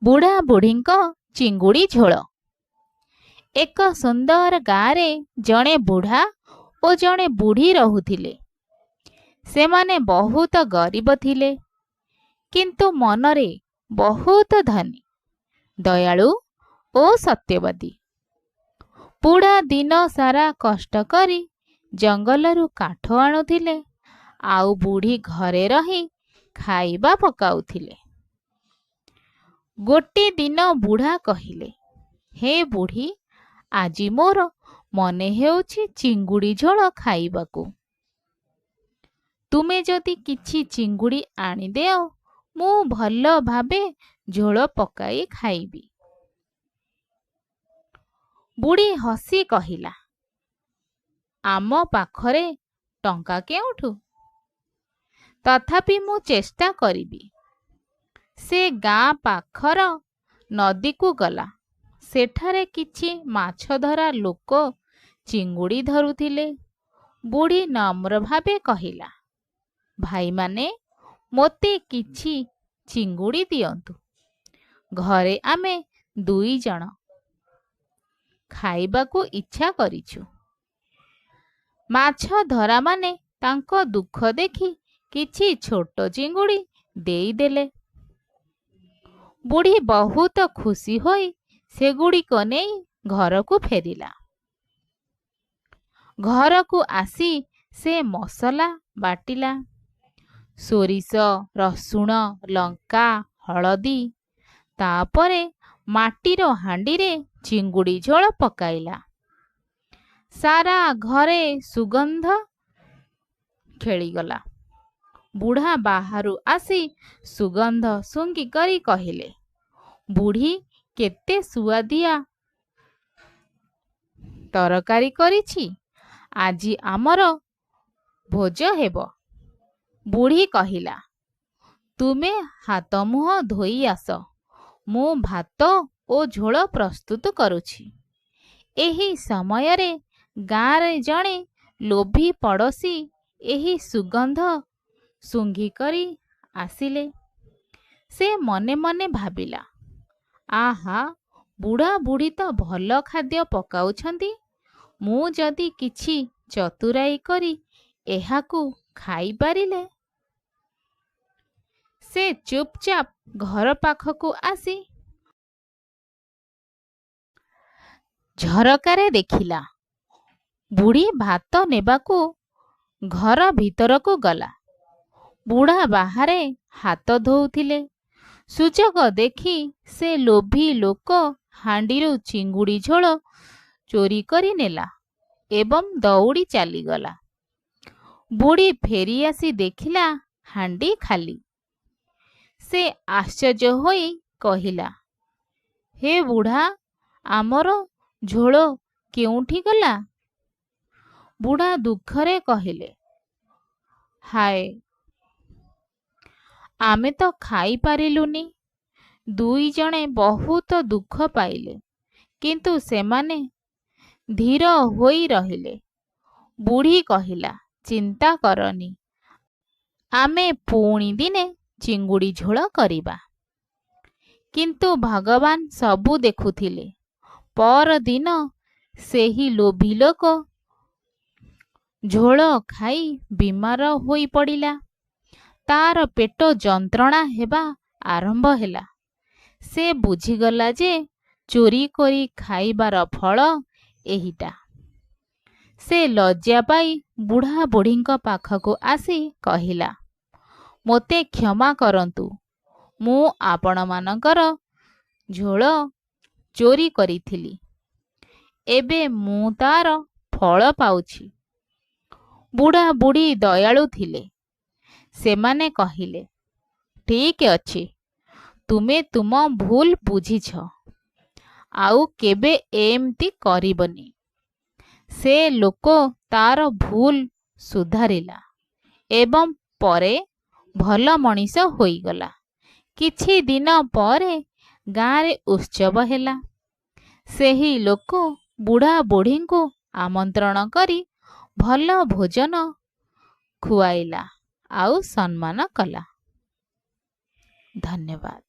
ବୁଢ଼ା ବୁଢ଼ୀଙ୍କ ଚିଙ୍ଗୁଡ଼ି ଝୋଳ। ଏକ ସୁନ୍ଦର ଗାଁରେ ଜଣେ ବୁଢ଼ା ଓ ଜଣେ ବୁଢ଼ୀ ରହୁଥିଲେ। ସେମାନେ ବହୁତ ଗରିବ ଥିଲେ, କିନ୍ତୁ ମନରେ ବହୁତ ଧନୀ, ଦୟାଳୁ ଓ ସତ୍ୟବାଦୀ। ବୁଢ଼ା ଦିନ ସାରା କଷ୍ଟ କରି ଜଙ୍ଗଲରୁ କାଠ ଆଣୁଥିଲେ, ଆଉ ବୁଢ଼ୀ ଘରେ ରହି ଖାଇବା ପକାଉଥିଲେ। ଗୋଟିଏ ଦିନ ବୁଢ଼ା କହିଲେ, ହେ ବୁଢ଼ୀ, ଆଜି ମୋର ମନେ ହେଉଛି ଚିଙ୍ଗୁଡ଼ି ଝୋଳ ଖାଇବାକୁ। ତୁମେ ଯଦି କିଛି ଚିଙ୍ଗୁଡ଼ି ଆଣିଦିଅ, ମୁଁ ଭଲ ଭାବେ ଝୋଳ ପକାଇ ଖାଇବି। ବୁଢ଼ୀ ହସି କହିଲା, ଆମ ପାଖରେ ଟଙ୍କା କେଉଁଠୁ? ତଥାପି ମୁଁ ଚେଷ୍ଟା କରିବି। ସେ ଗାଁ ପାଖର ନଦୀକୁ ଗଲା। ସେଠାରେ କିଛି ମାଛଧରା ଲୋକ ଚିଙ୍ଗୁଡ଼ି ଧରୁଥିଲେ। ବୁଢ଼ୀ ନମ୍ର ଭାବେ କହିଲା, ଭାଇମାନେ, ମୋତେ କିଛି ଚିଙ୍ଗୁଡ଼ି ଦିଅନ୍ତୁ। ଘରେ ଆମେ 2 ଜଣ ଖାଇବାକୁ ଇଚ୍ଛା କରିଛୁ। ମାଛଧରାମାନେ ତାଙ୍କ ଦୁଃଖ ଦେଖି କିଛି ଛୋଟ ଚିଙ୍ଗୁଡ଼ି ଦେଇଦେଲେ। ବୁଢ଼ୀ ବହୁତ ଖୁସି ହୋଇ ସେଗୁଡ଼ିକ ନେଇ ଘରକୁ ଫେରିଲା। ଘରକୁ ଆସି ସେ ମସଲା ବାଟିଲା। ସୋରିଷ, ରସୁଣ, ଲଙ୍କା, ହଳଦୀ। ତାପରେ ମାଟିର ହାଣ୍ଡିରେ ଚିଙ୍ଗୁଡ଼ି ଝୋଳ ପକାଇଲା। ସାରା ଘରେ ସୁଗନ୍ଧ ଖେଳିଗଲା। ବୁଢ଼ା ବାହାରୁ ଆସି ସୁଗନ୍ଧ ଶୁଙ୍ଘି କରି କହିଲେ, ବୁଢ଼ୀ କେତେ ସୁଆଦିଆ ତରକାରୀ କରିଛି। ଆଜି ଆମର ଭୋଜ ହେବ। ବୁଢ଼ୀ କହିଲା, ତୁମେ ହାତ ମୁହଁ ଧୋଇ ଆସ। ମୁଁ ଭାତ ଓ ଝୋଳ ପ୍ରସ୍ତୁତ କରୁଛି। ଏହି ସମୟରେ ଗାଁରେ ଜଣେ ଲୋଭୀ ପଡ଼ୋଶୀ ଏହି ସୁଗନ୍ଧ ଶୁଙ୍ଘିକରି ଆସିଲେ। ସେ ମନେ ମନେ ଭାବିଲା, ଆହା, ବୁଢ଼ା ବୁଢ଼ୀ ତ ଭଲ ଖାଦ୍ୟ ପକାଉଛନ୍ତି। ମୁଁ ଯଦି କିଛି ଚତୁରାଇ କରି ଏହାକୁ ଖାଇପାରିଲେ। ସେ ଚୁପଚାପ ଘର ପାଖକୁ ଆସି ଝରକାରେ ଦେଖିଲା। ବୁଢ଼ୀ ଭାତ ନେବାକୁ ଘର ଭିତରକୁ ଗଲା। ବୁଢ଼ା ବାହାରେ ହାତ ଧୋଉଥିଲେ। ସୁଯୋଗ ଦେଖି ସେ ଲୋଭୀ ଲୋକ ହାଣ୍ଡିରୁ ଚିଙ୍ଗୁଡ଼ି ଝୋଳ ଚୋରି କରି ନେଲା ଏବଂ ଦୌଡ଼ି ଚାଲିଗଲା। ବୁଢ଼ୀ ଫେରି ଆସି ଦେଖିଲା ହାଣ୍ଡି ଖାଲି। ସେ ଆଶ୍ଚର୍ଯ୍ୟ ହୋଇ କହିଲା, ହେ ବୁଢ଼ା, ଆମର ଝୋଳ କେଉଁଠି ଗଲା? ବୁଢ଼ା ଦୁଃଖରେ କହିଲେ, ହାୟ, ଆମେ ତ ଖାଇପାରିଲୁନି। 2 ଜଣେ ବହୁତ ଦୁଃଖ ପାଇଲେ, କିନ୍ତୁ ସେମାନେ ଧୀର ହୋଇ ରହିଲେ। ବୁଢ଼ୀ କହିଲା, ଚିନ୍ତା କରନି, ଆମେ ପୁଣି ଦିନେ ଚିଙ୍ଗୁଡ଼ି ଝୋଳ କରିବା। କିନ୍ତୁ ଭଗବାନ ସବୁ ଦେଖୁଥିଲେ। ପରଦିନ ସେହି ଲୋଭୀ ଲୋକ ଝୋଳ ଖାଇ ବିମାର ହୋଇ ପଡ଼ିଲା। ତାର ପେଟ ଯନ୍ତ୍ରଣା ହେବା ଆରମ୍ଭ ହେଲା। ସେ ବୁଝିଗଲା ଯେ ଚୋରି କରି ଖାଇବାର ଫଳ ଏହିଟା। ସେ ଲଜ୍ଜା ପାଇ ବୁଢ଼ା ବୁଢ଼ୀଙ୍କ ପାଖକୁ ଆସି କହିଲା, ମୋତେ କ୍ଷମା କରନ୍ତୁ। ମୁଁ ଆପଣମାନଙ୍କର ଝୋଳ ଚୋରି କରିଥିଲି। ଏବେ ମୁଁ ତାର ଫଳ ପାଉଛି। ବୁଢ଼ା ବୁଢ଼ୀ ଦୟାଳୁ ଥିଲେ। ସେମାନେ କହିଲେ, ଠିକ୍ ଅଛି, ତୁମେ ତୁମ ଭୁଲ ବୁଝିଛ। ଆଉ କେବେ ଏମିତି କରିବନି। ସେ ଲୋକ ତାର ଭୁଲ ସୁଧାରିଲା ଏବଂ ପରେ ଭଲ ମଣିଷ ହୋଇଗଲା। କିଛି ଦିନ ପରେ ଗାଁରେ ଉତ୍ସବ ହେଲା। ସେହି ଲୋକ ବୁଢ଼ା ବୁଢ଼ୀଙ୍କୁ ଆମନ୍ତ୍ରଣ କରି ଭଲ ଭୋଜନ ଖୁଆଇଲା ଆଉ ସମ୍ମାନ କଲା। ଧନ୍ୟବାଦ।